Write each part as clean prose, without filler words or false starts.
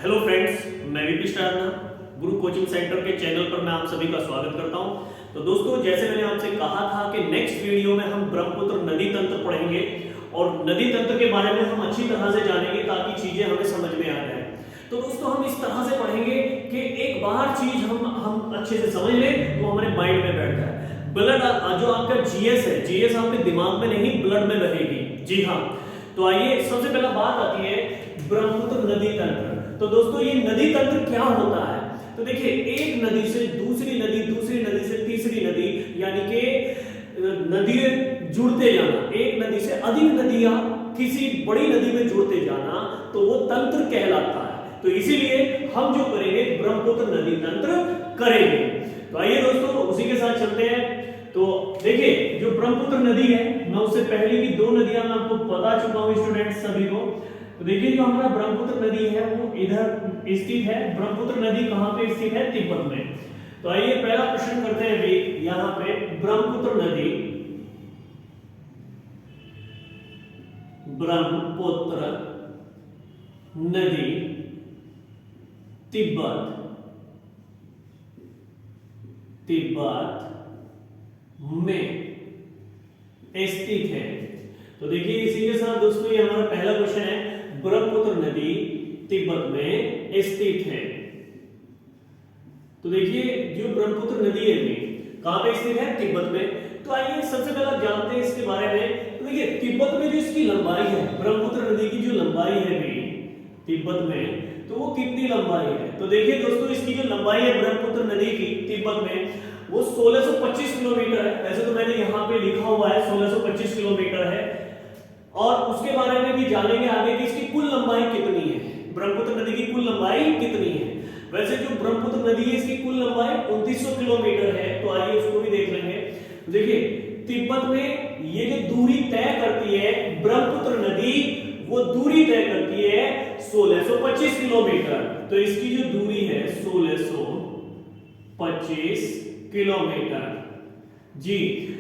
Hello friends, मैं VP स्टारना गुरु coaching centre के channel पर मैं आप सभी का स्वागत करता हूं। तो दोस्तों, जैसे मैंने आपसे कहा था कि नेक्स्ट वीडियो में हम ब्रह्मपुत्र नदी तंत्र पढ़ेंगे और नदी तंत्र के बारे में हम अच्छी तरह से जानेंगे ताकि चीजें हमें समझ में आ जाए। तो दोस्तों, हम इस तरह से पढ़ेंगे कि एक बार चीज हम अच्छे से समझ लें तो हमारे माइंड में बैठ जाए। ब्लड जो आपका जीएस है, जीएस आपके दिमाग में नहीं ब्लड में बहेगी। जी हाँ, तो आइए सबसे पहला बात आती है ब्रह्मपुत्र नदी तंत्र। तो दोस्तों, ये नदी तंत्र क्या होता है? तो देखिए, एक नदी से दूसरी नदी, दूसरी नदी से तीसरी नदी, यानी कि नदियां जुड़ते जाना, एक नदी से अधिक नदियां किसी बड़ी नदी में जुड़ते जाना, तो वो तंत्र कहलाता है। तो इसीलिए हम जो करेंगे ब्रह्मपुत्र नदी तंत्र करेंगे। तो आइए दोस्तों, उसी के साथ चलते हैं। तो देखिए, जो ब्रह्मपुत्र नदी है, मैं उससे पहले की दो नदियां मैं आपको बता चुका हूं स्टूडेंट्स सभी को। तो देखिए, जो हमारा ब्रह्मपुत्र नदी है वो इधर स्थित है। ब्रह्मपुत्र नदी कहां पे स्थित है? तिब्बत में। तो आइए पहला प्रश्न करते हैं अभी यहां पे। ब्रह्मपुत्र नदी, ब्रह्मपुत्र नदी तिब्बत में स्थित है। तो देखिए, इसी के साथ दोस्तों ये हमारा पहला क्वेश्चन है, ब्रह्मपुत्र नदी तिब्बत में स्थित है। तो देखिए, जो ब्रह्मपुत्र नदी है कहां पे स्थित है? तिब्बत में। तो आइए सबसे पहले जानते हैं इसके बारे में। तो देखिए, तिब्बत में जो इसकी लंबाई है, ब्रह्मपुत्र नदी की जो लंबाई है तिब्बत में, तो वो कितनी लंबाई है? तो देखिए दोस्तों, इसकी जो लंबाई है ब्रह्मपुत्र नदी की तिब्बत में, वो 1625 किलोमीटर है। वैसे तो मैंने यहाँ पे लिखा हुआ है 1625 किलोमीटर है। और उसके बारे में भी जानेंगे आगे कि इसकी कुल लंबाई कितनी है, ब्रह्मपुत्र नदी की कुल लंबाई कितनी है। वैसे जो ब्रह्मपुत्र नदी है, इसकी कुल लंबाई 2900 किलोमीटर है। तो आइए उसको भी देख लेंगे। देखिए, तिब्बत में ये जो दूरी तय करती है ब्रह्मपुत्र नदी, वो दूरी तय करती है 1625 किलोमीटर। तो इसकी जो दूरी है 1625 किलोमीटर। जी,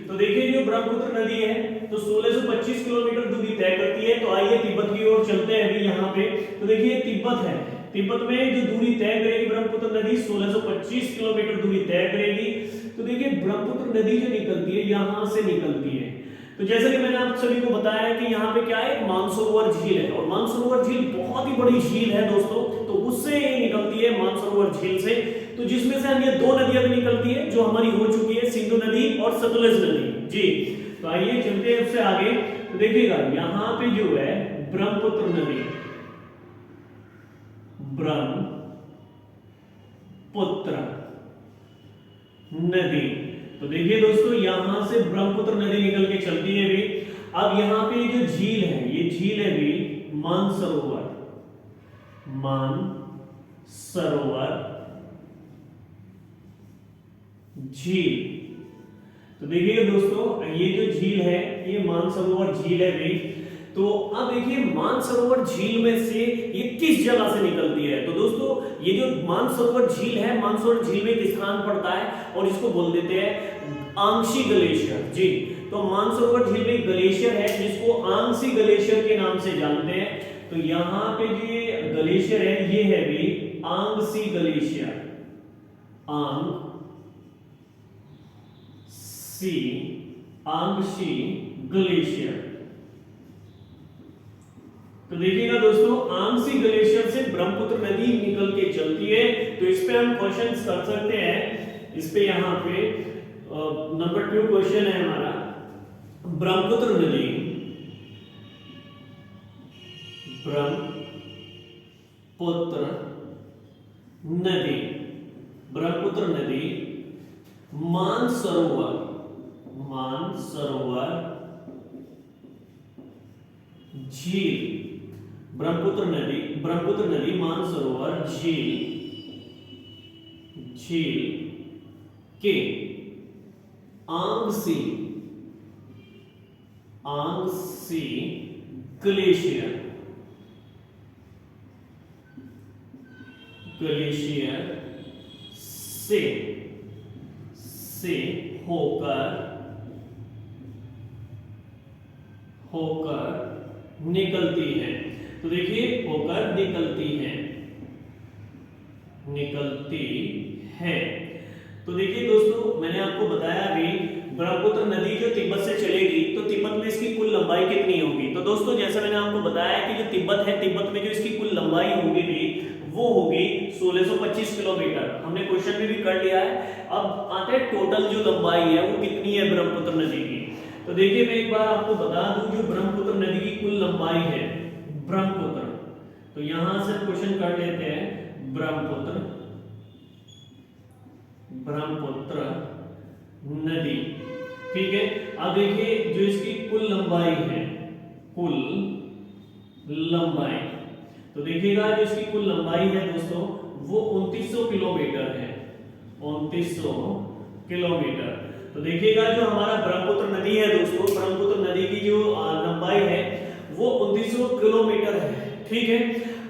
तो देखिए, जो ब्रह्मपुत्र नदी है तो 1625 किलोमीटर दूरी तय करती है। तो आइए तिब्बत की ओर चलते हैं अभी यहाँ पे। तो देखिए, तिब्बत है, तिब्बत में जो दूरी तय करेगी ब्रह्मपुत्र नदी 1625 किलोमीटर दूरी तय करेगी। तो देखिए, ब्रह्मपुत्र नदी जो निकलती है यहां से निकलती है। तो जैसे कि मैंने आप सभी को बताया कि यहाँ पे क्या है, मानसरोवर झील है। और मानसरोवर झील बहुत ही बड़ी झील है दोस्तों। तो उससे ये निकलती है, मानसरोवर झील से। तो जिसमें से अन्य दो नदियां भी निकलती है जो हमारी हो चुकी है, सिंधु नदी और सतलज नदी। जी, तो आइए चलते हैं उससे आगे। तो देखिएगा, यहाँ पे जो है ब्रह्मपुत्र नदी, ब्रह्मपुत्र नदी। तो देखिए दोस्तों, यहां से ब्रह्मपुत्र नदी निकल के चलती है भी। अब यहाँ पे जो झील है, ये झील है भी मानसरोवर, मानसरोवर झील। तो देखिए दोस्तों, ये जो झील है ये मानसरोवर झील है भी। तो अब देखिए, मानसरोवर झील में से ये किस जगह से निकलती है? तो दोस्तों, ये जो मानसरोवर झील है, मानसरोवर झील में एक स्थान पड़ता है और इसको बोल देते हैं आंगसी ग्लेशियर। जी, तो मानसरोवर झील में ग्लेशियर है जिसको आंगसी ग्लेशियर के नाम से जानते हैं। तो यहाँ पे जो ये ग्लेशियर है, ये है भी आंगसी ग्लेशियर, आंगसी ग्लेशियर। तो देखिएगा दोस्तों, आंगसी ग्लेशियर से ब्रह्मपुत्र नदी निकल के चलती है। तो इस पे हम क्वेश्चंस कर सकते हैं। इस पे यहाँ पे नंबर 2 क्वेश्चन है हमारा, ब्रह्मपुत्र नदी, ब्रह्मपुत्र नदी, ब्रह्मपुत्र नदी मानसरोवर, मानसरोवर झील, ब्रह्मपुत्र नदी मानसरोवर झील के आंगसी ग्लेशियर से होकर निकलती है। तो देखिए, होकर निकलती है। निकलती है। तो देखिए दोस्तों, मैंने आपको बताया अभी ब्रह्मपुत्र नदी जो तिब्बत से चलेगी तो तिब्बत में इसकी कुल लंबाई कितनी होगी। तो दोस्तों जैसा मैंने आपको बताया कि जो तिब्बत है, तिब्बत में जो इसकी कुल लंबाई होगी भी वो होगी 1625 किलोमीटर। हमने क्वेश्चन में भी कर लिया है। अब आते हैं टोटल जो लंबाई है वो कितनी है ब्रह्मपुत्र नदी की। तो देखिए मैं एक बार आपको बता दूं जो ब्रह्मपुत्र नदी की कुल लंबाई है ब्रह्मपुत्र, तो यहां से क्वेश्चन कर लेते हैं ब्रह्मपुत्र नदी, ठीक है। अब देखिए जो इसकी कुल लंबाई है, कुल लंबाई, तो देखिएगा जो इसकी कुल लंबाई है दोस्तों वो 2900 किलोमीटर है, 2900 किलोमीटर। तो देखिएगा जो हमारा ब्रह्मपुत्र नदी है दोस्तों, ब्रह्मपुत्र नदी की जो लंबाई है वो 2900 किलोमीटर है, ठीक है।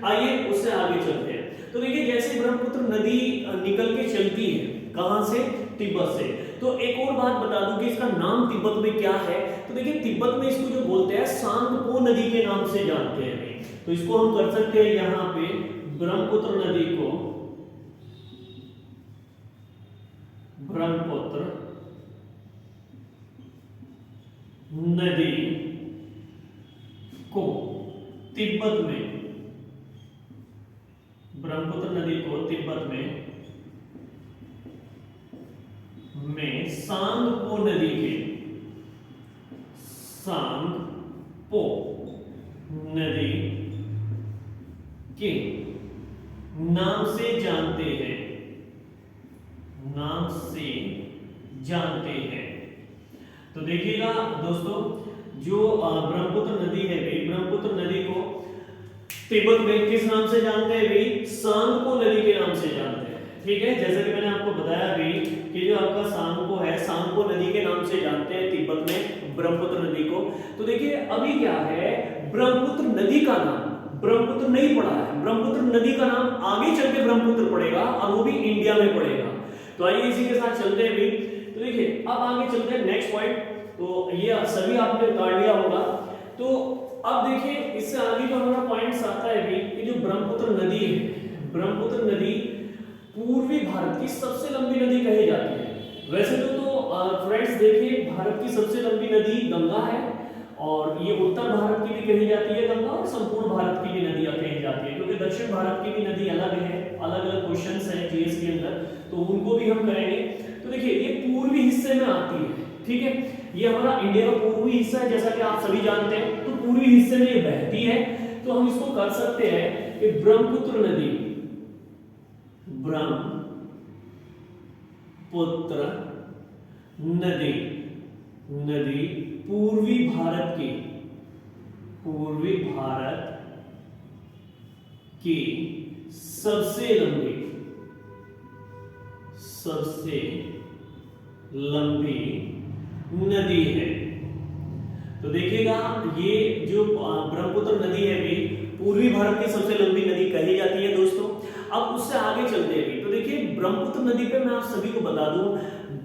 आइए उससे आगे चलते हैं। तो देखिए जैसे ब्रह्मपुत्र नदी निकल के चलती है, कहां से, तिब्बत से, तो एक और बात बता दूं कि इसका नाम तिब्बत में क्या है। तो देखिए तिब्बत में इसको जो बोलते हैं सांगपो नदी के नाम से जानते हैं। तो इसको हम कर सकते हैं यहां पे ब्रह्मपुत्र नदी को ब्रह्मपुत्र नदी को तिब्बत में, ब्रह्मपुत्र नदी को तिब्बत में सांगपो नदी के, सांगपो नदी के नाम से जानते हैं, नाम से जानते हैं। तो देखिएगा दोस्तों जो ब्रह्मपुत्र नदी है भाई, ब्रह्मपुत्र नदी को तिब्बत में किस नाम से जानते हैं भाई, सांगपो नदी के नाम से जानते हैं, ठीक है। जैसा कि मैंने आपको बताया भी कि जो आपका सांगपो है, सांगपो नदी के नाम से जानते हैं तिब्बत में ब्रह्मपुत्र नदी को। तो देखिए अभी क्या है, ब्रह्मपुत्र नदी का नाम ब्रह्मपुत्र नहीं पड़ा है, ब्रह्मपुत्र नदी का नाम आगे चल के ब्रह्मपुत्र पड़ेगा और वो भी इंडिया में पड़ेगा। तो आइए इसी के साथ चलते हैं भी। तो देखिए अब आगे चलते हैं नेक्स्ट पॉइंट। तो ये सभी आपने उतार लिया होगा। तो अब देखिए इससे आगे जो हमारा पॉइंट्स आता है भी कि जो ब्रह्मपुत्र नदी है, ब्रह्मपुत्र नदी पूर्वी भारत की सबसे लंबी नदी कही जाती है। वैसे तो फ्रेंड्स देखिए भारत की सबसे लंबी नदी गंगा है और ये उत्तर भारत की भी कही जाती है गंगा और संपूर्ण भारत की भी नदियां कही जाती है, क्योंकि दक्षिण भारत की भी नदी अलग है, अलग अलग क्वेश्चंस हैं जीएस के अंदर, तो उनको भी हम करेंगे। तो देखिए ये पूर्वी हिस्से में आती है, ठीक है। ये हमारा इंडिया का पूर्वी हिस्सा है जैसा कि आप सभी जानते हैं। तो पूर्वी हिस्से में ये बहती है, तो हम इसको कर सकते हैं कि ब्रह्मपुत्र नदी, ब्रह्मपुत्र नदी, नदी पूर्वी भारत की, पूर्वी भारत की सबसे लंबी, सबसे लंबी नदी है। तो देखिएगा ये जो ब्रह्मपुत्र नदी है भी पूर्वी भारत की सबसे लंबी नदी कही जाती है दोस्तों। अब उससे आगे चलते हैं। तो देखिए ब्रह्मपुत्र नदी पे मैं आप सभी को बता दूं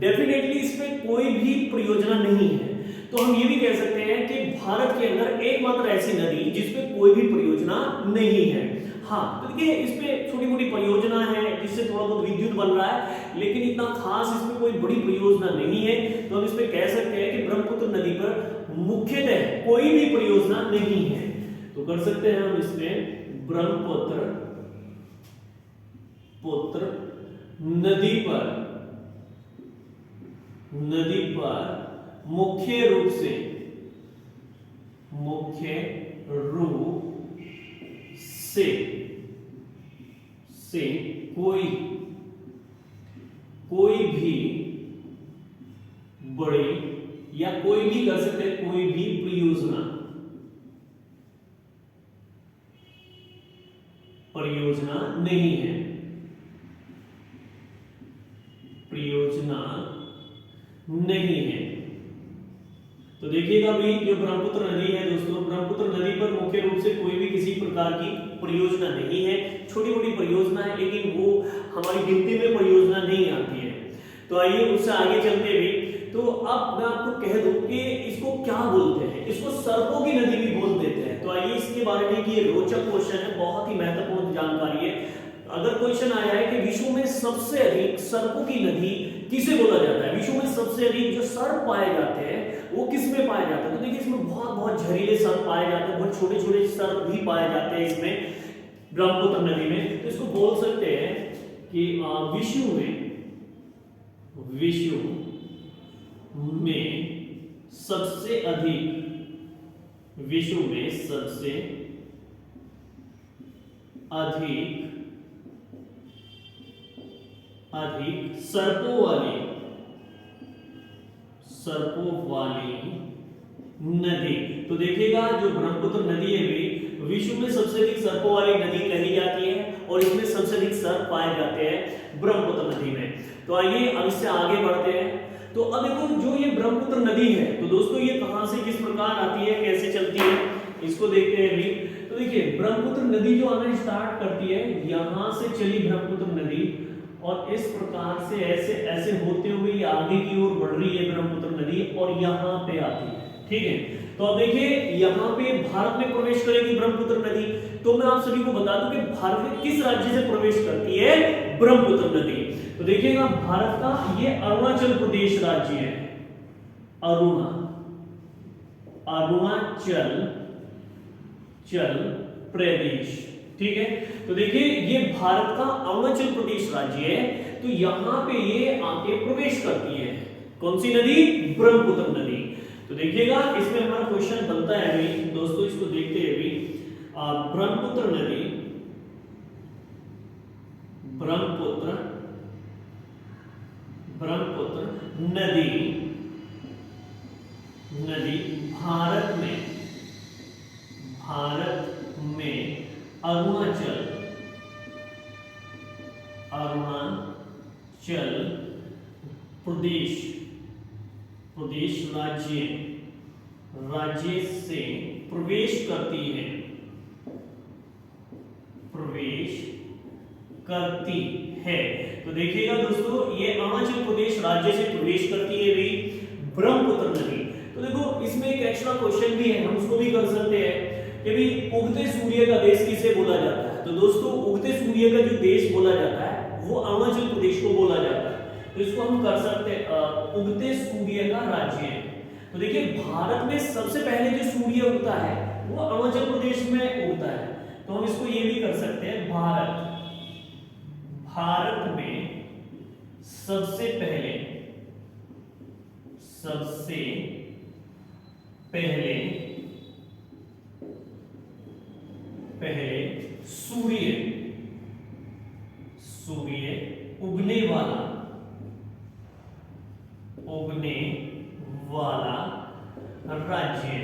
डेफिनेटली इस पे कोई भी परियोजना नहीं है। तो हम ये भी कह सकते हैं कि भारत के अंदर एकमात्र ऐसी नदी जिसपे कोई भी परियोजना नहीं है। हाँ तो देखिए इस पे छोटी मोटी परियोजना है जिससे थोड़ा बहुत विद्युत बन रहा है, लेकिन इतना खास इसमें कोई बड़ी परियोजना नहीं है। तो हम इस पे कह सकते हैं कि ब्रह्मपुत्र नदी पर मुख्यतः कोई भी परियोजना नहीं है। तो कर सकते हैं हम इसमें ब्रह्मपुत्र नदी पर मुख्य रूप से कोई भी बड़ी या कोई भी कर सकते हैं कोई भी परियोजना नहीं है, परियोजना नहीं है। तो देखिएगा भाई जो ब्रह्मपुत्र नदी है दोस्तों, ब्रह्मपुत्र नदी पर मुख्य रूप से कोई भी किसी प्रकार की परियोजना नहीं है। छोटी मोटी परियोजना है लेकिन वो हमारी गिनती में परियोजना नहीं आती है। तो आइए उससे आगे चलते भी। तो अब मैं आपको कह दूं कि इसको क्या बोलते हैं, इसको सर्पों की नदी भी बोल देते हैं। तो आइए इसके बारे में कि ये रोचक क्वेश्चन है, बहुत ही महत्वपूर्ण जानकारी है। अगर क्वेश्चन आया है कि विश्व में सबसे अधिक सर्पों की नदी किसे बोला जाता है, विश्व में सबसे अधिक जो सर्प पाए जाते हैं वो किस में पाए जाते हैं, तो देखिए इसमें बहुत बहुत जहरीले सर्प पाए जाते हैं, बहुत छोटे छोटे सर्प भी पाए जाते हैं इसमें ब्रह्मपुत्र नदी में। तो इसको बोल सकते हैं कि विश्व में सबसे अधिक सर्पों वाली नदी। तो देखिएगा जो ब्रह्मपुत्र नदी है भी विश्व में सबसे अधिक सर्पों वाली नदी कही जाती है और इसमें सबसे अधिक सर्प पाए जाते हैं ब्रह्मपुत्र नदी में। तो आइए अब इससे आगे बढ़ते हैं। तो अब देखो जो ये ब्रह्मपुत्र नदी है तो दोस्तों ये कहां से किस प्रकार आती है, कैसे चलती है, इसको देखते हैं भी। तो देखिए ब्रह्मपुत्र नदी जो आना स्टार्ट करती है, यहां से चली ब्रह्मपुत्र नदी और इस प्रकार से ऐसे ऐसे होते हुए ये आगे की ओर बढ़ रही है ब्रह्मपुत्र नदी और यहाँ पे आती है। ठीक है, तो अब देखिए यहाँ पे भारत में प्रवेश करेगी ब्रह्मपुत्र नदी। तो मैं आप सभी को बता दूं कि भारत में किस राज्य से प्रवेश करती है ब्रह्मपुत्र नदी। तो देखिएगा भारत का ये अरुणाचल प्रदेश राज्य है, अरुणाचल प्रदेश। ठीक है, तो देखिए ये भारत का अरुणाचल प्रदेश राज्य है, तो यहां पे ये आके प्रवेश करती है कौन सी नदी, ब्रह्मपुत्र नदी। तो देखिएगा इसमें हमारा क्वेश्चन बनता है अभी दोस्तों, इसको देखते हैं अभी। ब्रह्मपुत्र नदी भारत में अरुणाचल प्रदेश राज्य से प्रवेश करती है। तो देखिएगा दोस्तों ये अरुणाचल प्रदेश राज्य से प्रवेश करती है भी ब्रह्मपुत्र नदी। तो देखो इसमें एक एक्स्ट्रा क्वेश्चन भी है, हम उसको भी कर सकते हैं कि भी उगते सूर्य का देश किसे बोला जाता है। तो दोस्तों उगते सूर्य का जो देश बोला जाता है वो अरुणाचल प्रदेश को बोला जाता है। तो इसको हम कर सकते हैं उगते सूर्य का राज्य है। तो देखिए भारत में सबसे पहले जो सूर्य उगता है वो अरुणाचल प्रदेश में उगता है। तो हम इसको ये भी कर सकते हैं भारत में सबसे पहले सूर्य उगने वाला राज्य है।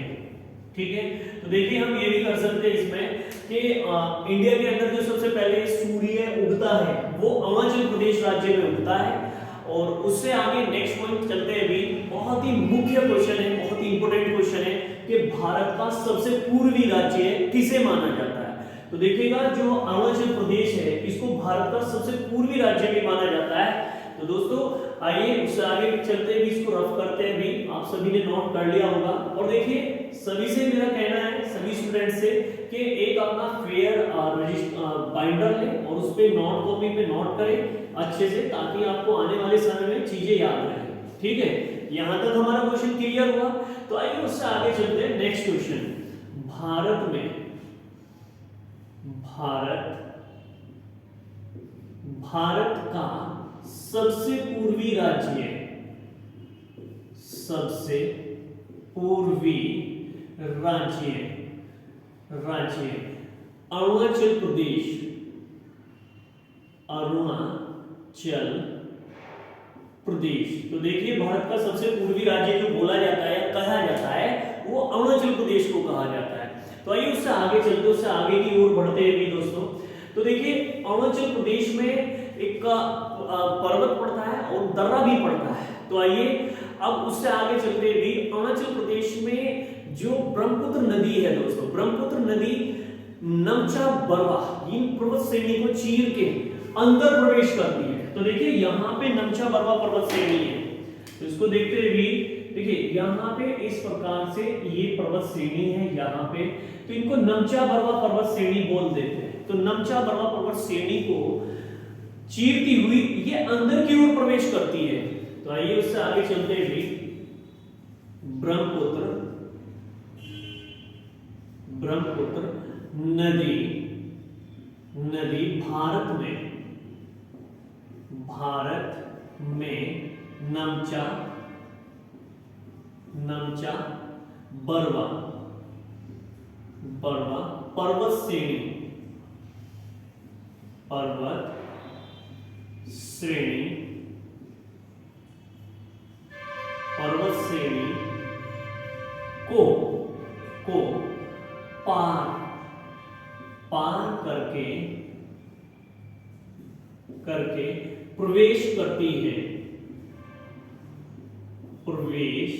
ठीक है, तो देखिए हम ये भी कर सकते हैं इसमें कि इंडिया के अंदर जो सबसे पहले सूर्य उगता है वो अरुणाचल प्रदेश राज्य में उगता है। और उससे आगे नेक्स्ट पॉइंट चलते हैं भी, बहुत ही मुख्य क्वेश्चन है, बहुत ही इंपॉर्टेंट क्वेश्चन है कि भारत का सबसे पूर्वी राज्य किसे माना जाता है। तो देखिएगा जो अरुणाचल प्रदेश है इसको भारत का सबसे पूर्वी राज्य भी माना जाता है। तो दोस्तों आइए उससे आगे चलते हैं भी, इसको रफ करते हैं भी, आप सभी ने नोट कर लिया होगा। और देखिए सभी से मेरा कहना है, सभी स्टूडेंट से, कि एक अपना फेयर बाइंडर लें और उस पे नोट कॉपी पे नोट करें अच्छे से, ताकि आपको आने वाले समय में चीजें याद रहें। ठीक है, यहां तक हमारा क्वेश्चन क्लियर हुआ। तो आइए उससे आगे चलते हैं नेक्स्ट क्वेश्चन। भारत का सबसे पूर्वी राज्य अरुणाचल प्रदेश। तो देखिए भारत का सबसे पूर्वी राज्य जो बोला जाता है, कहा जाता है, वो अरुणाचल प्रदेश को कहा जाता है। तो आइए उससे आगे चलते, उससे आगे की ओर बढ़ते हैं भी दोस्तों। तो देखिए अरुणाचल प्रदेश में एक पर्वत पड़ता है और दर्रा भी पड़ता है। तो आइए अब उससे आगे चलते भी, अरुणाचल प्रदेश में जो ब्रह्मपुत्र नदी है दोस्तों, ब्रह्मपुत्र नदी नमचा बरवा इन पर्वत श्रेणी को चीर के अंदर प्रवेश करती है। तो देखिए यहाँ पे नमचा बरवा पर्वत श्रेणी है, तो इसको देखते हुए भी देखिए यहाँ पे इस प्रकार से ये पर्वत श्रेणी है यहाँ पे, तो इनको नमचा बरवा पर्वत श्रेणी बोल देते हैं। तो नमचा बरवा पर्वत श्रेणी को चीरती हुई ये अंदर की ओर प्रवेश करती है। तो आइए उससे आगे चलते हैं भी। ब्रह्मपुत्र नदी भारत में नमचा बरवा पर्वत श्रेणी को पार करके प्रवेश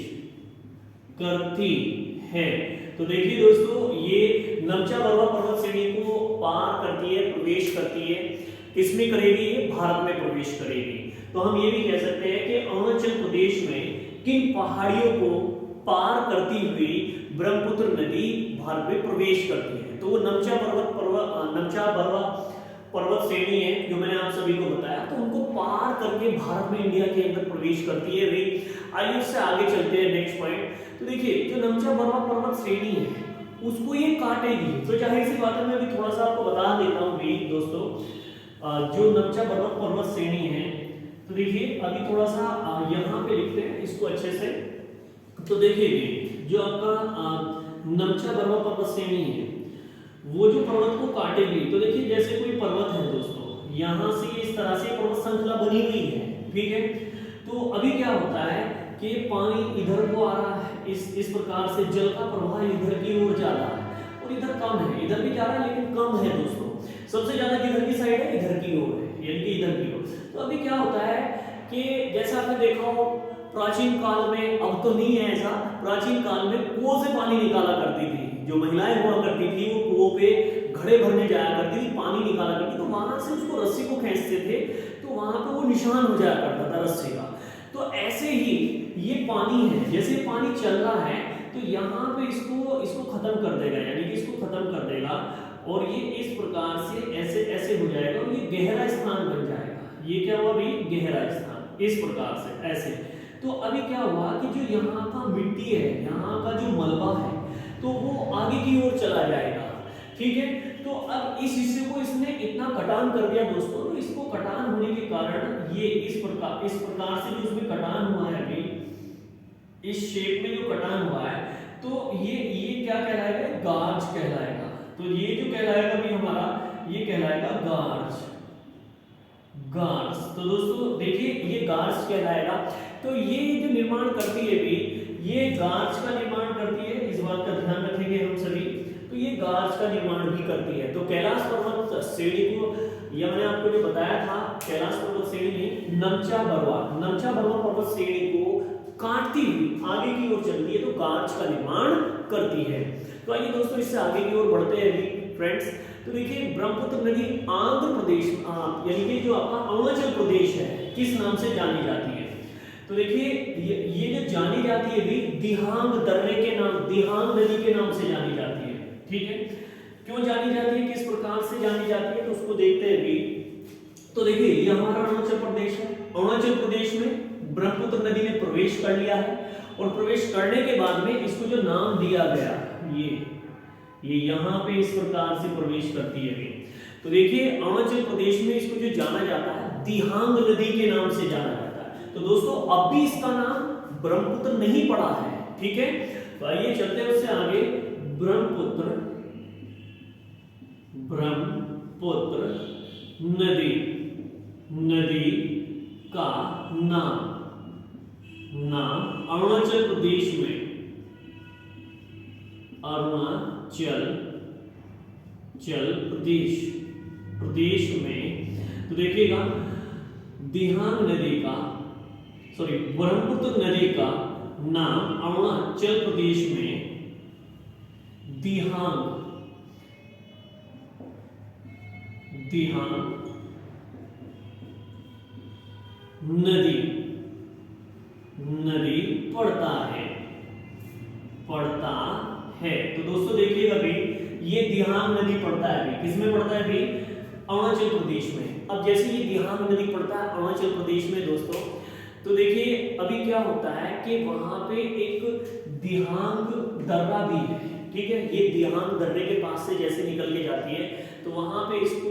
करती है। तो देखिए दोस्तों, ये नमचा बरवा पर्वत श्रेणी को पार करती है, प्रवेश करती है। किसमें करेगी? ये भारत में प्रवेश करेगी। तो हम ये भी कह सकते हैं कि अरुणाचल प्रदेश में किन पहाड़ियों को पार करती हुई ब्रह्मपुत्र नदी भारत में प्रवेश करती है। तो वो नमचा बरवा पर्वत श्रेणी है जो मैंने आप सभी को बताया, तो उनको पार करके भारत में, इंडिया के अंदर प्रवेश करती है। आइए उससे आगे चलते हैं नेक्स्ट पॉइंट। तो देखिए जो नमचा बरवा पर्वत श्रेणी है उसको ये काटेगी। तो जाहिर सी बात है, मैं अभी थोड़ा सा आपको बता देता हूँ भी दोस्तों, जो नमचा बरवा पर्वत श्रेणी है, तो देखिए अभी थोड़ा सा यहाँ पे लिखते हैं इसको अच्छे से। तो देखिए जो आपका नमचा बरवा पर्वत श्रेणी है वो जो पर्वत को काटेगी, तो देखिए जैसे कोई पर्वत है दोस्तों, यहाँ से इस तरह से पर्वत श्रृंखला बनी हुई है, ठीक है। तो अभी क्या होता है कि पानी इधर को आ रहा है, इस प्रकार से जल का प्रवाह इधर की ओर जा रहा है और इधर कम है, इधर भी जा रहा है लेकिन कम है दोस्तों। सबसे ज्यादा किधर की साइड है? इधर की ओर है, यानी कि इधर की ओर। तो अभी क्या होता है कि जैसा आपने देखा हो प्राचीन काल में, अब तो नहीं है ऐसा, प्राचीन काल में कुओं से पानी निकाला करती थी जो महिलाएं हुआ करती थी, वो कुओं पे घड़े भरने जाया करती थी, पानी निकाला करती, तो वहां से उसको रस्सी को खींचते थे तो वहां पे वो निशान हो जाया करता था रस्सी का। तो ऐसे ही ये पानी है, जैसे पानी चल रहा है तो यहाँ पे इसको खत्म कर देगा, यानी कि इसको खत्म कर देगा और ये इस प्रकार से ऐसे ऐसे हो जाएगा और ये गहरा स्थान बन जाएगा। ये क्या हुआ भाई? गहरा स्थान, इस प्रकार से ऐसे। तो अभी क्या हुआ कि जो यहाँ का मिट्टी है, यहाँ का जो मलबा है, तो वो आगे की ओर चला जाएगा, ठीक है। तो अब इस हिस्से को इसने इतना कटान कर दिया दोस्तों, तो इसको कटान होने के कारण ये इस प्रकार से जो उसमें कटान हुआ है अभी, इस शेप में जो कटान हुआ है, तो ये क्या कहलाएगा? गार्ज कहलाएगा। तो ये जो कहलाएगा भी हमारा, ये कहलाएगा गार्ज। तो दोस्तों देखिए ये गार्ज कहलाएगा। तो ये जो निर्माण करती है भी, ये गार्ज का निर्माण करती है, इस बात का ध्यान रखेंगे हम सभी। तो ये गार्ज का निर्माण भी करती है। तो कैलाश पर्वत श्रेणी को, ये मैंने आपको जो बताया था, कैलाश पर्वत श्रेणी नहीं, नमचा बरवा पर्वत श्रेणी को काटती हुई आगे की ओर चलती है, तो गार्ज का निर्माण करती है। तो आइए दोस्तों इससे आगे की ओर बढ़ते हैं अभी फ्रेंड्स। तो देखिए ब्रह्मपुत्र नदी आंध्र प्रदेश, यानी कि जो आपका अरुणाचल प्रदेश है, किस नाम से जानी जाती है? तो देखिए ये जो जानी जाती है भी दिहांग दर्रे के नाम, दिहांग नदी के नाम से जानी जाती है, ठीक है। क्यों जानी जाती है, किस प्रकार से जानी जाती है, तो उसको देखते हैं भी। तो देखिए ये हमारा अरुणाचल प्रदेश है, अरुणाचल प्रदेश में ब्रह्मपुत्र नदी ने प्रवेश कर लिया है और प्रवेश करने के बाद में इसको जो नाम दिया गया, ये यहाँ पे इस प्रकार से प्रवेश करती है। तो देखिए अरुणाचल प्रदेश में इसको जो जाना जाता है दिहांग नदी के नाम से जाना जाता है। तो दोस्तों अब भी इसका नाम ब्रह्मपुत्र नहीं पड़ा है, ठीक है। तो आइए चलते हैं उससे आगे। ब्रह्मपुत्र नदी का नाम अरुणाचल प्रदेश में, प्रदेश में, तो देखिएगा दिहांग नदी का, ब्रह्मपुत्र नदी का नाम अरुणाचल प्रदेश में दिहांग नदी पड़ता है। ये दिहांग नदी पड़ता है अभी, किसमें पड़ता है अभी? अरुणाचल प्रदेश में। अब जैसे ये दिहांग नदी पड़ता है अरुणाचल प्रदेश में दोस्तों, तो देखिए अभी क्या होता है कि वहां पे एक दिहांग दर्रा भी है, ठीक है। ये दिहांग दर्रे के पास से जैसे निकल के जाती है तो वहां पे इसको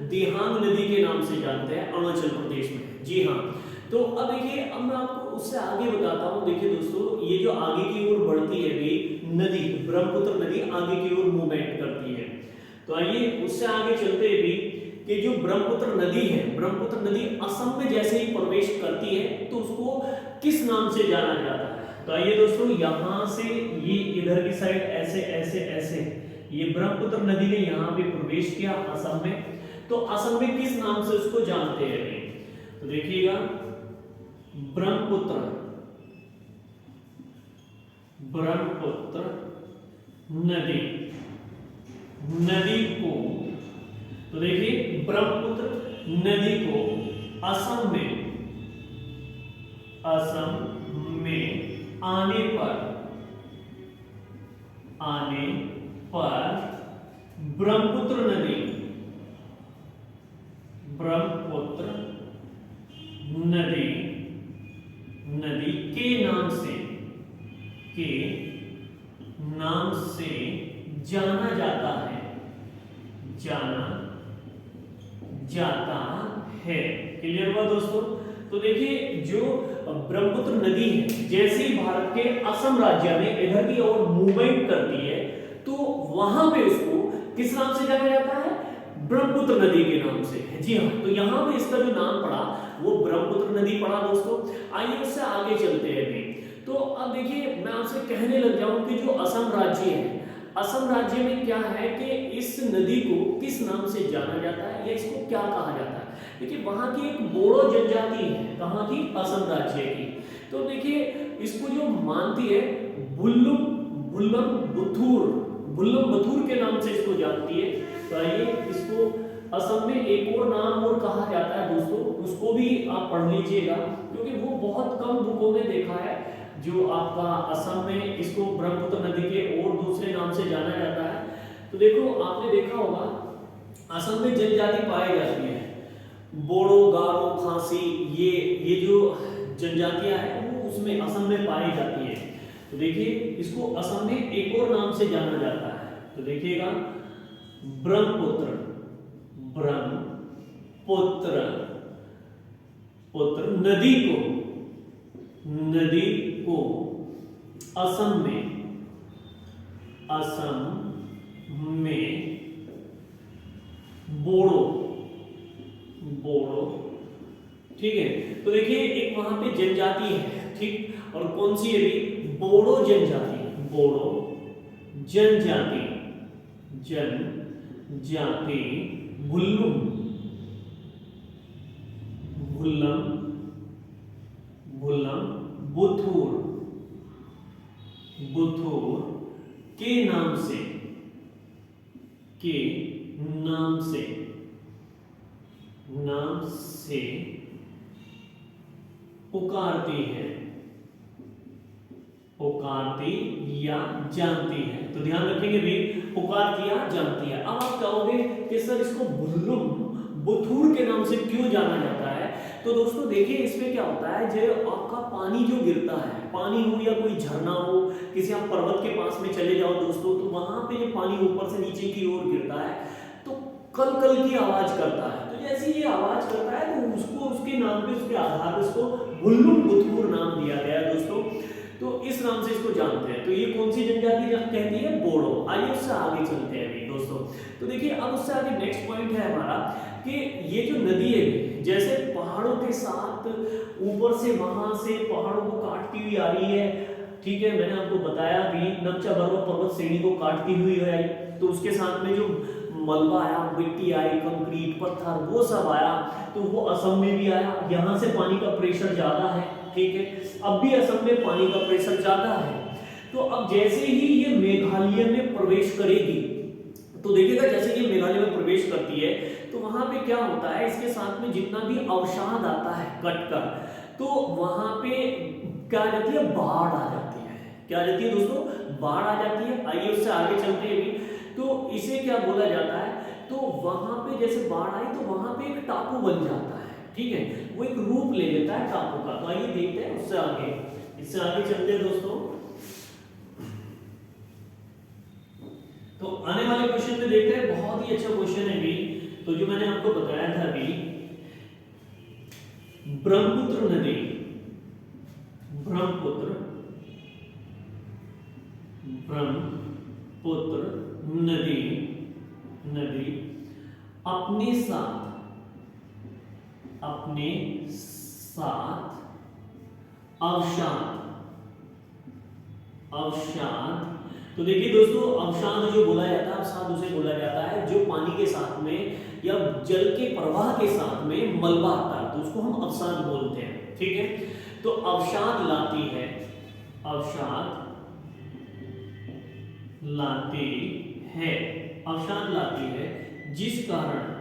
दिहांग नदी के नाम से जानते हैं अरुणाचल प्रदेश में। जी हाँ, तो अब देखिए अब मैं आपको उससे आगे बताता हूँ। देखिए दोस्तों, ये जो आगे की ओर बढ़ती है भी नदी, ब्रह्मपुत्र नदी आगे की ओर मूवमेंट करती है। तो आइए उससे आगे चलते हैं भी कि जो ब्रह्मपुत्र नदी है, ब्रह्मपुत्र नदी असम में जैसे ही प्रवेश करती है तो उसको किस नाम से जाना जाता है? तो आइए दोस्तों, यहां से ये इधर की साइड ऐसे ऐसे ऐसे ये ब्रह्मपुत्र नदी ने यहाँ पे प्रवेश किया असम में, तो असम में किस नाम से उसको जानते हैं? तो देखिएगा, ब्रह्मपुत्र, ब्रह्मपुत्र नदी, नदी को, तो देखिए ब्रह्मपुत्र नदी को असम में आने पर ब्रह्मपुत्र नदी के नाम से जाना जाता है। क्लियर हुआ दोस्तों? तो देखिए जो ब्रह्मपुत्र नदी है जैसे ही भारत के असम राज्य में इधर की ओर मूवमेंट करती है तो वहां पे उसको किस नाम से जाना जाता है? ब्रह्मपुत्र नदी के नाम से। जी हाँ, तो यहाँ पे इसका जो नाम पड़ा वो ब्रह्मपुत्र नदी पड़ा दोस्तों। आइए उससे आगे चलते हैं अभी। तो अब देखिए मैं आपसे कहने लग जाऊं कि जो असम राज्य है, असम राज्य में क्या है कि इस नदी को किस नाम से जाना जाता है या इसको क्या कहा जाता है? देखिए वहां की एक बोडो जनजाति है, कहां की? असम राज्य की। तो देखिए इसको जो मानती है बुल्लम बुथुर के नाम से इसको जानती है। तो आइए इसको असम में एक और नाम और कहा जाता है दोस्तों, उसको भी आप पढ़ लीजिएगा क्योंकि वो बहुत कम बुकों में देखा है। जो आपका असम में इसको ब्रह्मपुत्र नदी के और दूसरे नाम से जाना जाता है। तो देखो आपने देखा होगा असम में जनजाति पाई जाती है, बोडो, गारो, खासी, ये जो जनजातियां हैं वो उसमें असम में पाई जाती है। तो देखिए इसको असम में एक और नाम से जाना जाता है। तो देखिएगा ब्रह्मपुत्र नदी को असम में बोडो, ठीक है। तो देखिए एक वहां पे जनजाति है, ठीक, और कौन सी है? बोडो जनजाति, बुल्लम बुथुर के नाम से पुकारती या जानती है। तो ध्यान रखेंगे भी, पुकारती या जानती है। अब आप कहोगे कि सर इसको बुल्लम बुथुर के नाम से क्यों जाना जाता है? तो दोस्तों देखिए इसमें क्या होता है, जो आपका पानी जो गिरता है, पानी हो या कोई झरना हो, किसी आप पर्वत के पास में चले जाओ दोस्तों, तो वहां पे जो पानी ऊपर से नीचे की ओर गिरता है तो कल कल की आवाज करता है। तो जैसे ये आवाज करता है तो उसको उसके नाम पे, उसके आधार पर उसको बुल्लम बुथुर नाम दिया गया है दोस्तों। तो इस नाम से इसको जानते हैं। तो ये कौन सी जनजाति कहती है? बोडो। आइए उससे आगे चलते हैं अभी दोस्तों। तो देखिए अब उससे आगे नेक्स्ट पॉइंट है हमारा कि ये जो नदी है जैसे पहाड़ों के साथ ऊपर से वहां से पहाड़ों को काटती हुई आ रही है, ठीक है। मैंने आपको बताया भी नक्चा बर्वा पर्वत श्रेणी को काटती हुई आई, तो उसके साथ में जो मलबा आया, मिट्टी आई, कंक्रीट, पत्थर, वो सब आया, तो वो असम में भी आया। यहाँ से पानी का प्रेशर ज्यादा है, ठीक है। अब भी असम में पानी का प्रेशर ज्यादा है। तो अब जैसे ही ये मेघालय में प्रवेश करेगी, तो देखिएगा जैसे ये मेघालय में प्रवेश करती है तो वहां पे क्या होता है, इसके साथ में जितना भी अवसाद आता है कटकर, तो वहां पे क्या आ जाती है? बाढ़ आ जाती है। क्या आ जाती है दोस्तों? बाढ़ आ जाती है। आइए उससे आगे चलते हैं भी तो इसे क्या बोला जाता है, तो वहां पे जैसे बाढ़ आई तो वहां पे एक टापू बन जाता है, ठीक है, वो एक रूप ले लेता है टापू का। तो आइए देखते हैं उससे आगे, इससे आगे चलते हैं दोस्तों। तो आने वाले क्वेश्चन में देखते हैं, बहुत ही अच्छा क्वेश्चन है भी। तो जो मैंने आपको बताया था अभी, ब्रह्मपुत्र नदी, ब्रह्मपुत्र नदी अपने साथ अवसाद। तो देखिए दोस्तों, अवसाद जो बोला जाता है, अवसाद उसे बोला जाता है जो पानी के साथ में या जल के प्रवाह के साथ में मलबा आता है, तो उसको हम अवसाद बोलते हैं, ठीक है। तो अवसाद लाती है, अवसाद लाती है जिस कारण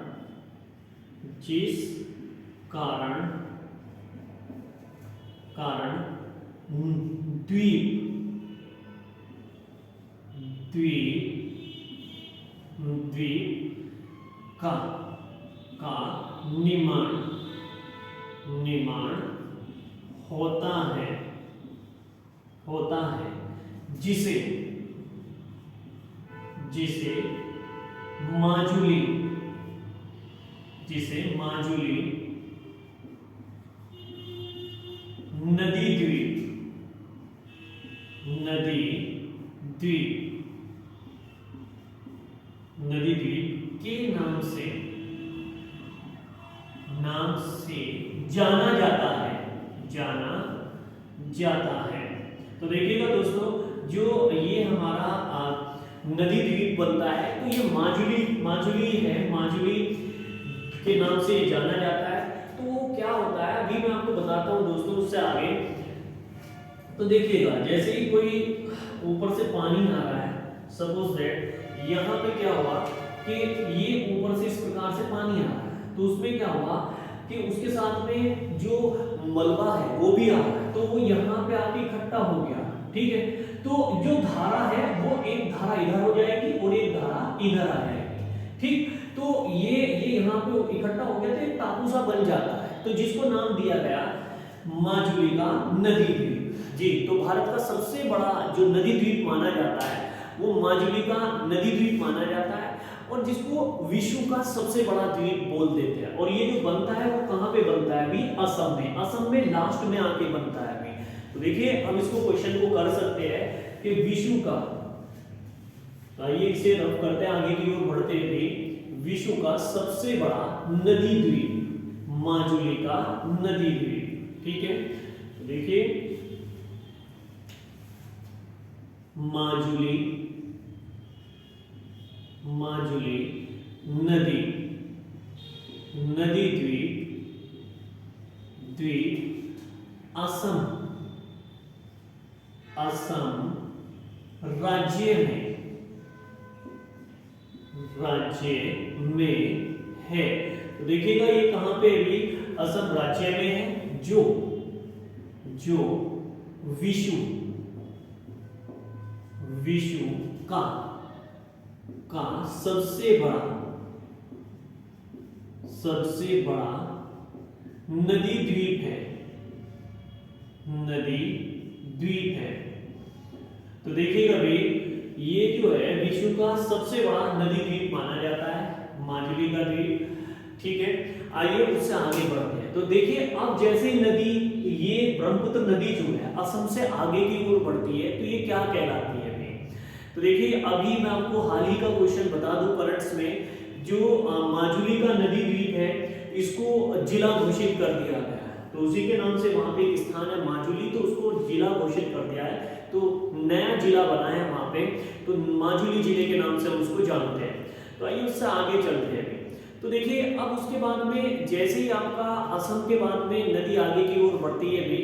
द्वीप का निर्माण होता है जिसे माजुली नदी द्वीप के नाम से जाना जाता है। तो देखिएगा दोस्तों, जो ये हमारा नदी द्वीप बनता है, तो ये माजुली है, माजुली के नाम से जाना जाता है। तो वो क्या होता है अभी मैं आपको बताता हूँ दोस्तों, उससे आगे। तो देखिएगा, जैसे ही कोई ऊपर से पानी आ रहा है, सपोज दैट यहाँ पे क्या हुआ कि ये ऊपर से इस प्रकार से पानी आ रहा है, तो उसमें क्या हुआ कि उसके साथ में जो मलबा है वो भी आ रहा है, तो वो यहाँ पे आके इकट्ठा हो गया, ठीक है। तो जो धारा है वो एक धारा इधर हो जाएगी और एक धारा इधर आ जाएगी, ठीक। तो ये यहाँ पे इकट्ठा हो गया, तो एक टापू सा बन जाता है, तो जिसको नाम दिया गया माजुली का नदी द्वीप। जी, तो भारत का सबसे बड़ा जो नदी द्वीप माना जाता है वो माजुली का नदी द्वीप माना जाता है, और जिसको विश्व का सबसे बड़ा द्वीप बोल देते हैं। और ये जो बनता है वो कहाँ पे बनता है अभी, असम में लास्ट में आके बनता है अभी। तो देखिए, हम इसको क्वेश्चन को कर सकते हैं कि विश्व का, तो आइए इसे रफ करते हैं, आगे की ओर बढ़ते हुए, विश्व का सबसे बड़ा नदी द्वीप माजुली का नदी द्वीप, ठीक है। तो देखिए, माजुली नदी द्वीप असम राज्य में है। तो देखिएगा, ये कहां पे भी असम राज्य में है, जो विश्व का सबसे बड़ा नदी द्वीप है। तो देखिएगा भाई, ये जो है विश्व का सबसे बड़ा नदी द्वीप माना जाता है माजुली का द्वीप, ठीक है। आइए उससे आगे बढ़ते हैं। तो देखिए, अब जैसे ही नदी, ये ब्रह्मपुत्र नदी जो है असम से आगे की ओर बढ़ती है, तो ये क्या कहलाती है अभी। तो देखिए, अभी मैं आपको हाल ही का क्वेश्चन बता दूं करंट्स में, जो माजुली का नदी द्वीप है इसको जिला घोषित कर दिया गया है, तो उसी के नाम से वहां पे एक स्थान है माजुली, तो उसको जिला घोषित कर दिया है, तो नया जिला बना है वहां पे, तो माजुली जिले के नाम से उसको जानते हैं। तो आइए उससे आगे चलते हैं। तो देखिए, अब उसके बाद में जैसे ही आपका असम के बाद में नदी आगे की ओर बढ़ती है भी,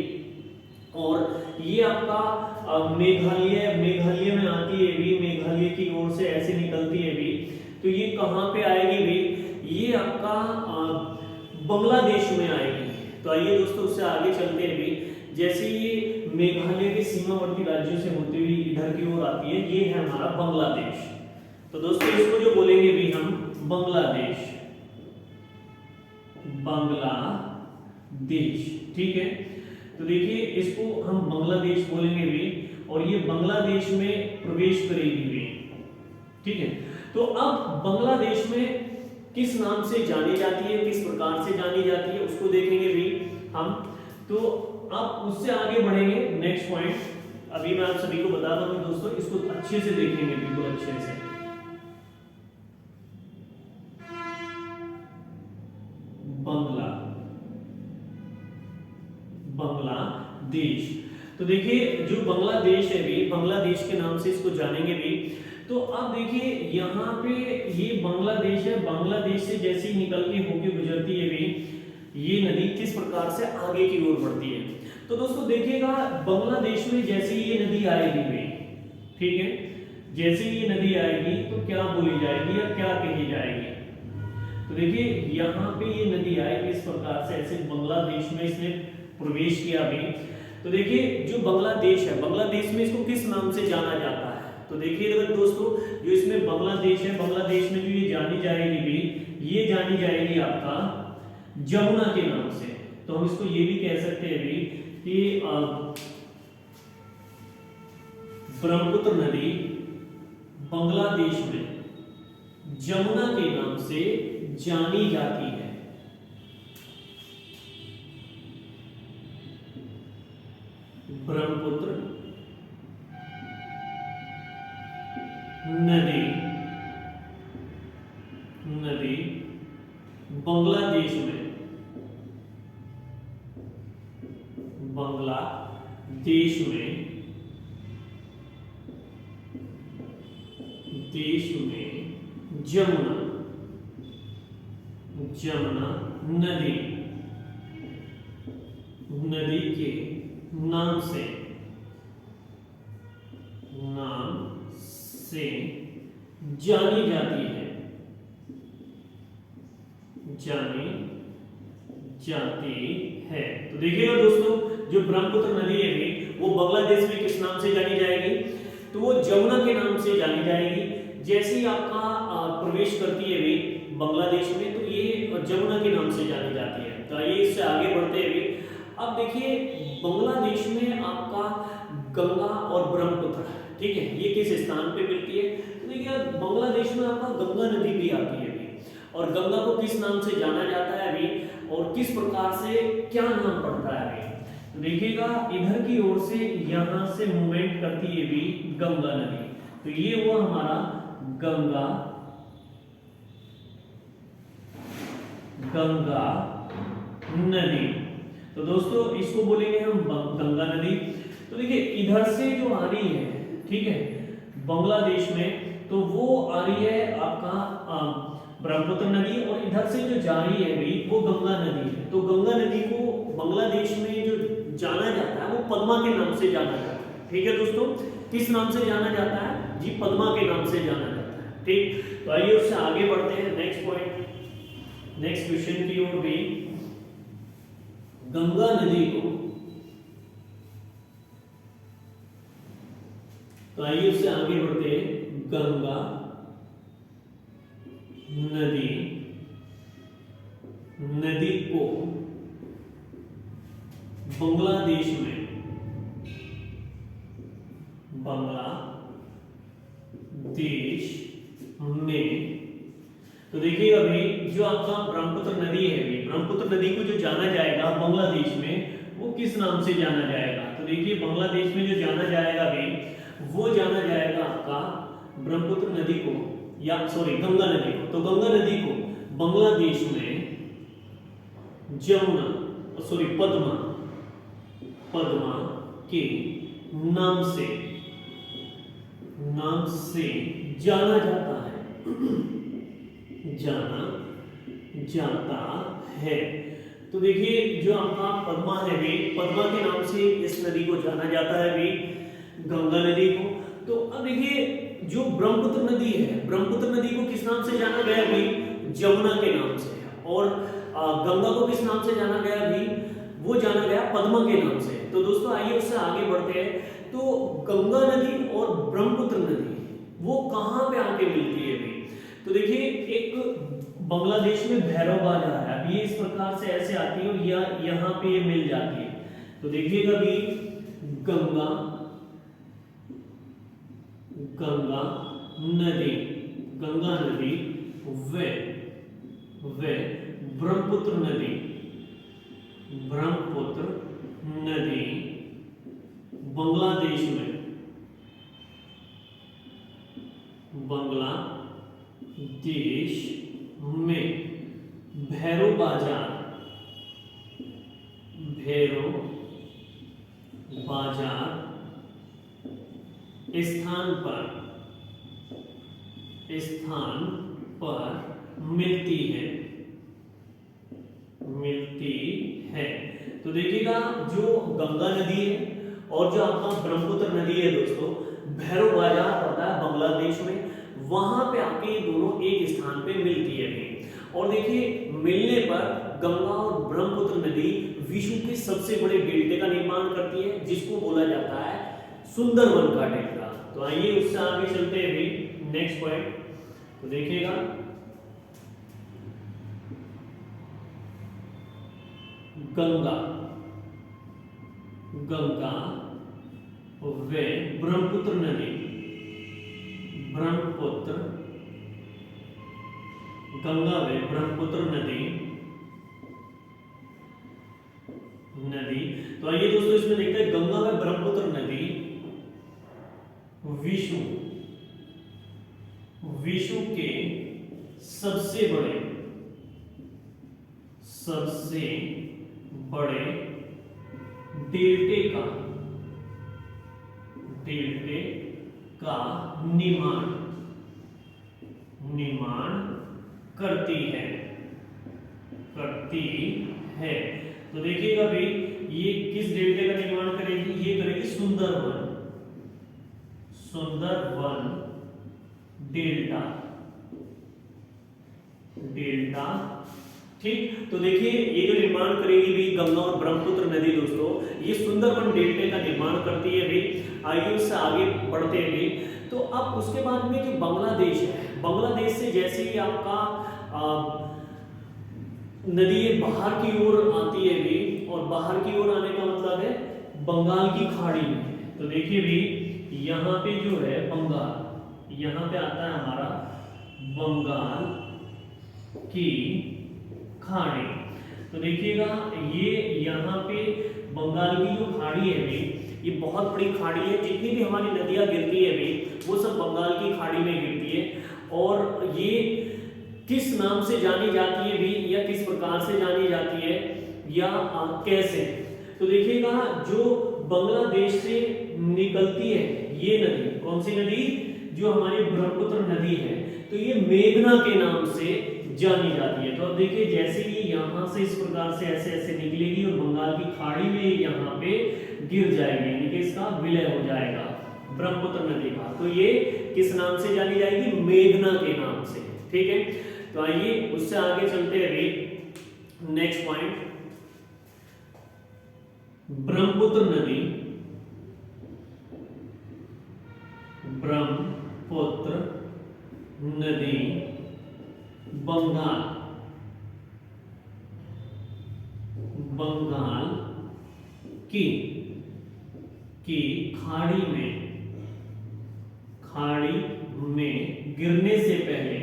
और ये आपका मेघालय में आती है भी, मेघालय की ओर से ऐसे निकलती है भी, तो ये कहाँ पे आएगी भी, ये आपका बांग्लादेश में आएगी। तो आइए दोस्तों उससे आगे चलते हैं भी, जैसे ये मेघालय के सीमावर्ती राज्यों से होते हुए इधर की ओर आती है, ये है हमारा बांग्लादेश। तो दोस्तों इसको जो बोलेंगे भी हम बांग्लादेश, बांग्लादेश, ठीक है। तो देखिए इसको हम बांग्लादेश बोलेंगे भी, और ये बांग्लादेश में प्रवेश करेगी भी, ठीक है। तो अब बांग्लादेश में किस नाम से जानी जाती है, किस प्रकार से जानी जाती है, उसको देखेंगे भी हम। तो अब उससे आगे बढ़ेंगे नेक्स्ट पॉइंट। अभी मैं आप सभी को बता दूं दोस्तों, इसको अच्छे से देखेंगे, बिल्कुल अच्छे से। बांग्लादेश। तो देखिए जो बांग्लादेश है भी, बांग्लादेश के नाम से इसको जानेंगे भी। तो अब देखिए यहाँ पे ये बांग्लादेश है, बांग्लादेश से जैसे ही निकल के होके गुजरती है भी ये नदी किस प्रकार से आगे की ओर बढ़ती है। तो दोस्तों देखिएगा बांग्लादेश में जैसे ही ये नदी आएगी भी, ठीक है, जैसे ही ये नदी आएगी तो क्या बोली जाएगी या क्या कही जाएगी। तो देखिए यहाँ पे ये नदी आएगी इस प्रकार से, ऐसे बांग्लादेश में इसने प्रवेश किया भी। तो देखिए जो बांग्लादेश है, बांग्लादेश में इसको किस नाम से जाना जाता है। तो देखिए अगर दोस्तों जो इसमें बांग्लादेश है, बांग्लादेश में जो ये जानी जाएगी भी, ये जानी जाएगी आपका जमुना के नाम से। तो हम इसको ये भी कह सकते हैं भी कि ब्रह्मपुत्र नदी बांग्लादेश में जमुना के नाम से जानी जाती है। ब्रह्मपुत्र नदी बांग्लादेश में जमुना नदी के नाम से जानी जाती है, तो देखिएगा दोस्तों जो ब्रह्मपुत्र नदी है वो बांग्लादेश में किस नाम से जानी जाएगी, तो वो जमुना के नाम से जानी जाएगी। जैसे ही आपका प्रवेश करती है भी बांग्लादेश में, तो ये जमुना के नाम से जानी जाती है। तो आइए इससे आगे बढ़ते हैं भी। अब देखिए बांग्लादेश में आपका गंगा और ब्रह्मपुत्र, ठीक है, ये किस स्थान पे मिलती है। तो देखिए बांग्लादेश में आपका गंगा नदी भी आती है भी, और गंगा को किस नाम से जाना जाता है भी, और किस प्रकार से क्या नाम पड़ता है भी। तो देखिएगा इधर की ओर से यहां से मूवमेंट करती है भी गंगा नदी। तो ये हुआ हमारा गंगा नदी। तो दोस्तों इसको बोलेंगे हम गंगा नदी। तो देखिए इधर से जो आ रही है, ठीक है, बांग्लादेश में, तो वो आ रही है आपका ब्रह्मपुत्र नदी, और इधर से जो जा रही है भी वो गंगा नदी है। तो गंगा नदी को बांग्लादेश में जो जाना जाता है वो पद्मा के नाम से जाना जाता है, ठीक है दोस्तों। किस नाम से जाना जाता है जी, पद्मा के नाम से जाना जाता है, ठीक। तो आइए उससे आगे बढ़ते हैं नेक्स्ट पॉइंट, नेक्स्ट क्वेश्चन की ओर भी। गंगा नदी को, तो आइए उससे आगे बढ़ते हैं। गंगा नदी को बांग्लादेश में तो देखिए अभी जो आपका ब्रह्मपुत्र नदी है, ब्रह्मपुत्र नदी को जो जाना जाएगा बांग्लादेश में, वो किस नाम से जाना जाएगा। तो देखिए बांग्लादेश में जो जाना जाएगा भी, वो जाना जाएगा आपका ब्रह्मपुत्र नदी को, या सॉरी गंगा नदी को। तो गंगा नदी को बांग्लादेश में जमुना सॉरी पद्मा के नाम से जाना जाता है। तो देखिए जो आपका पद्मा है भी, पद्मा के नाम से इस नदी को जाना जाता है भी, गंगा नदी को। तो अब देखिए जो ब्रह्मपुत्र नदी है, ब्रह्मपुत्र नदी को किस नाम से जाना गया भी, जमुना के नाम से, और गंगा को किस नाम से जाना गया भी, वो जाना गया पद्मा के नाम से। तो दोस्तों आइए उससे आगे बढ़ते हैं। तो गंगा नदी और ब्रह्मपुत्र नदी वो कहाँ पे आके मिलती है भी? तो देखिए एक बांग्लादेश में भैरव बाजार है, अब ये इस प्रकार से ऐसे आती है और यहाँ पे ये मिल जाती है। तो देखिएगा भी गंगा गंगा नदी वे ब्रह्मपुत्र नदी बांग्लादेश में भैरव बाजार स्थान पर मिलती है। तो देखिएगा जो गंगा नदी है और जो आपका ब्रह्मपुत्र नदी है दोस्तों, भैरव बाजार पड़ता है बांग्लादेश में, वहां पे आके ये दोनों एक स्थान पे मिलती है। और देखिए मिलने पर गंगा और ब्रह्मपुत्र नदी विश्व के सबसे बड़े डेल्टे का निर्माण करती है, जिसको बोला जाता है सुंदरवन का डेल्टा। तो आइए उससे आगे चलते हैं भी नेक्स्ट पॉइंट। तो देखिएगा गंगा वे ब्रह्मपुत्र नदी गंगा वे ब्रह्मपुत्र नदी। तो आइए दोस्तों इसमें देखते हैं गंगा व ब्रह्मपुत्र नदी विश्व के सबसे बड़े डेल्टे का निर्माण करती है। तो देखिएगा भाई ये किस डेल्टे का निर्माण करेगी? ये करेगी सुंदरवन डेल्टा। ठीक, तो देखिए ये जो निर्माण करेगी भी गंगा और ब्रह्मपुत्र नदी दोस्तों, ये सुंदरवन डेल्टे का निर्माण करती है भी। आइए उससे आगे बढ़ते हैं भी। तो अब उसके बाद में जो बांग्लादेश है, बांग्लादेश से जैसे ही आपका नदी बाहर की ओर आती है भी, और बाहर की ओर आने का मतलब है बंगाल की खाड़ी में। तो देखिए भी यहाँ पे जो है बंगाल, यहाँ पे आता है हमारा बंगाल की खाड़ी। तो देखिएगा ये यहाँ पे बंगाल की जो खाड़ी है भी, ये बहुत बड़ी खाड़ी है। जितनी भी हमारी नदियां गिरती है भी वो सब बंगाल की खाड़ी में गिरती है। और ये किस नाम से जानी जाती है भी, या किस प्रकार से जानी जाती है, या कैसे? तो देखिएगा जो बांग्लादेश से निकलती है ये नदी, कौन सी नदी? जो हमारी ब्रह्मपुत्र नदी है, तो ये मेघना के नाम से जानी जाती है। तो अब देखिए जैसे ही यहाँ से इस प्रकार से ऐसे ऐसे निकलेगी और बंगाल की खाड़ी में यहाँ पे गिर जाएगी, यानी कि इसका विलय हो जाएगा ब्रह्मपुत्र नदी का। तो ये किस नाम से जानी जाएगी? मेघना के नाम से। ठीक है, तो आइए उससे आगे चलते हैं। नेक्स्ट पॉइंट, ब्रह्मपुत्र नदी बंगाल की खाड़ी में गिरने से पहले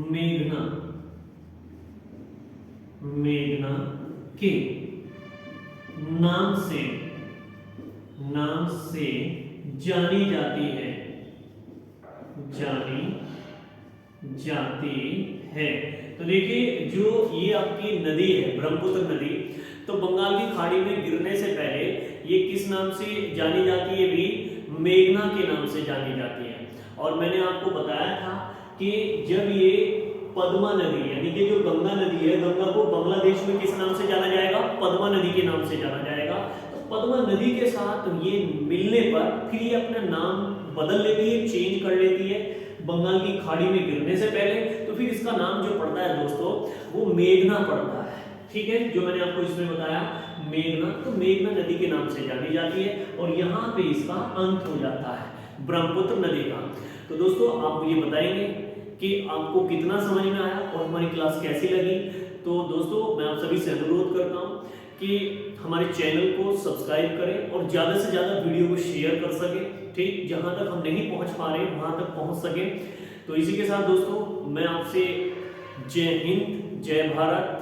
मेघना के नाम से जानी जाती है। तो देखिए जो ये आपकी नदी है ब्रह्मपुत्र नदी, तो बंगाल की खाड़ी में गिरने से पहले ये किस नाम से जानी जाती है भी? मेघना के नाम से जानी जाती है। और मैंने आपको बताया था कि जब ये पद्मा नदी, यानी कि जो गंगा नदी है, गंगा को बांग्लादेश में किस नाम से जाना जाएगा? पद्मा नदी के नाम से जाना जाएगा। तो पद्मा नदी के साथ ये मिलने पर फिर ये अपना नाम बदल लेती है, चेंज कर लेती है बंगाल की खाड़ी में गिरने से पहले। तो फिर इसका नाम जो पड़ता है दोस्तों वो मेघना पड़ता है। ठीक है, जो मैंने आपको इसमें बताया मेघना, तो मेघना नदी के नाम से जानी जाती है और यहाँ पे इसका अंत हो जाता है ब्रह्मपुत्र नदी का। तो दोस्तों आप मुझे बताएंगे कि आपको कितना समझ में आया और हमारी क्लास कैसी लगी। तो दोस्तों मैं आप सभी से अनुरोध करता हूँ कि हमारे चैनल को सब्सक्राइब करें और ज़्यादा से ज़्यादा वीडियो को शेयर कर सकें, ठीक, जहाँ तक हम नहीं पहुँच पा रहे वहाँ तक पहुँच सकें। तो इसी के साथ दोस्तों मैं आपसे जय हिंद, जय भारत,